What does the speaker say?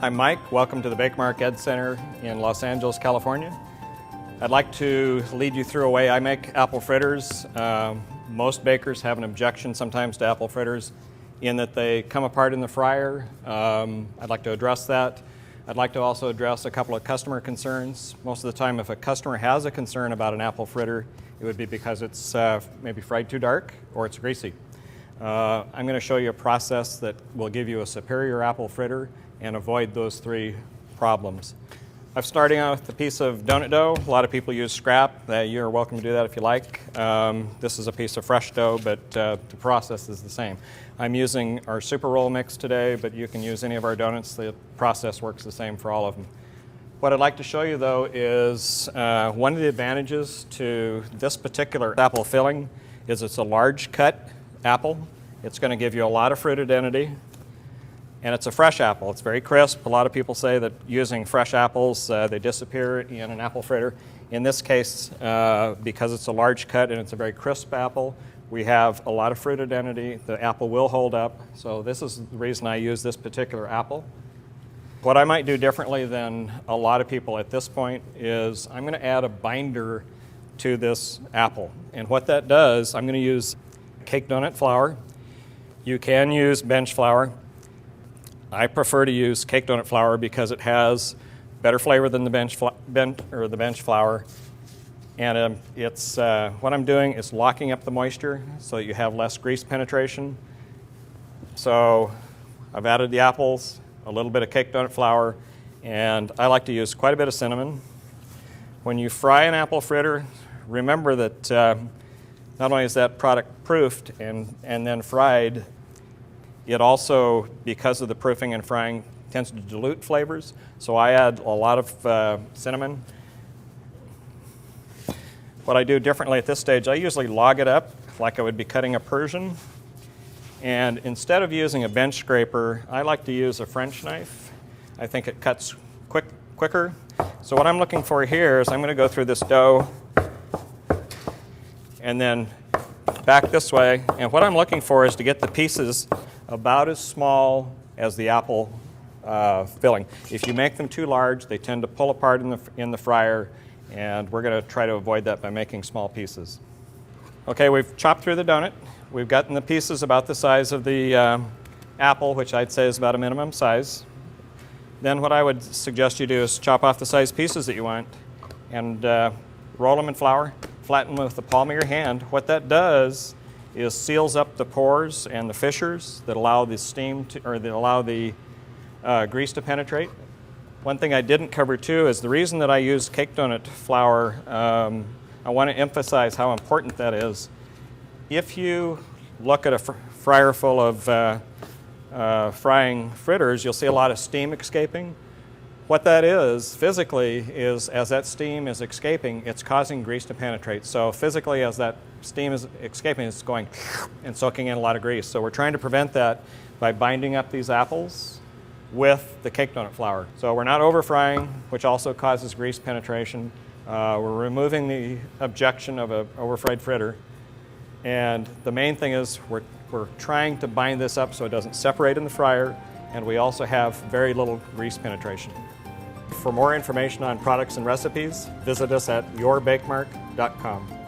I'm Mike. Welcome to the Bakemark Ed Center in Los Angeles, California. I'd like to lead you through a way I make apple fritters. Most bakers have an objection sometimes to apple fritters in that they come apart in the fryer. I'd like to address that. I'd like to also address a couple of customer concerns. Most of the time, if a customer has a concern about an apple fritter, it would be because it's maybe fried too dark or it's greasy. I'm going to show you a process that will give you a superior apple fritter and avoid those three problems. I'm starting out with a piece of donut dough. A lot of people use scrap. You're welcome to do that if you like. This is a piece of fresh dough, but the process is the same. I'm using our super roll mix today, but you can use any of our donuts. The process works the same for all of them. What I'd like to show you, though, is one of the advantages to this particular apple filling is it's a large cut apple. It's going to give you a lot of fruit identity. And it's a fresh apple. It's very crisp. A lot of people say that using fresh apples, they disappear in an apple fritter. In this case, because it's a large cut and it's a very crisp apple, we have a lot of fruit identity. The apple will hold up. So this is the reason I use this particular apple. What I might do differently than a lot of people at this point is I'm going to add a binder to this apple. And what that does, I'm going to use cake donut flour. You can use bench flour. I prefer to use cake donut flour because it has better flavor than the bench flour. And it's what I'm doing is locking up the moisture so that you have less grease penetration. So I've added the apples, a little bit of cake donut flour, and I like to use quite a bit of cinnamon. When you fry an apple fritter, remember that not only is that product proofed and then fried, it also, because of the proofing and frying, tends to dilute flavors. So I add a lot of cinnamon. What I do differently at this stage, I usually log it up like I would be cutting a Persian. And instead of using a bench scraper, I like to use a French knife. I think it cuts quicker. So what I'm looking for here is I'm going to go through this dough and then back this way. And what I'm looking for is to get the pieces about as small as the apple filling. If you make them too large, they tend to pull apart in the fryer, and we're going to try to avoid that by making small pieces. Okay, we've chopped through the donut. We've gotten the pieces about the size of the apple, which I'd say is about a minimum size. Then what I would suggest you do is chop off the size pieces that you want and roll them in flour, flatten them with the palm of your hand. What that does is seals up the pores and the fissures that allow the steam to, or that allow the grease to penetrate. One thing I didn't cover too is the reason that I use cake donut flour. I want to emphasize how important that is. If you look at a fryer full of frying fritters, you'll see a lot of steam escaping. What that is, physically, is as that steam is escaping, it's causing grease to penetrate. So physically, as that steam is escaping, it's going and soaking in a lot of grease. So we're trying to prevent that by binding up these apples with the cake donut flour. So we're not over frying, which also causes grease penetration. We're removing the objection of an over-fried fritter. And the main thing is we're trying to bind this up so it doesn't separate in the fryer, and we also have very little grease penetration. For more information on products and recipes, visit us at yourbakemark.com.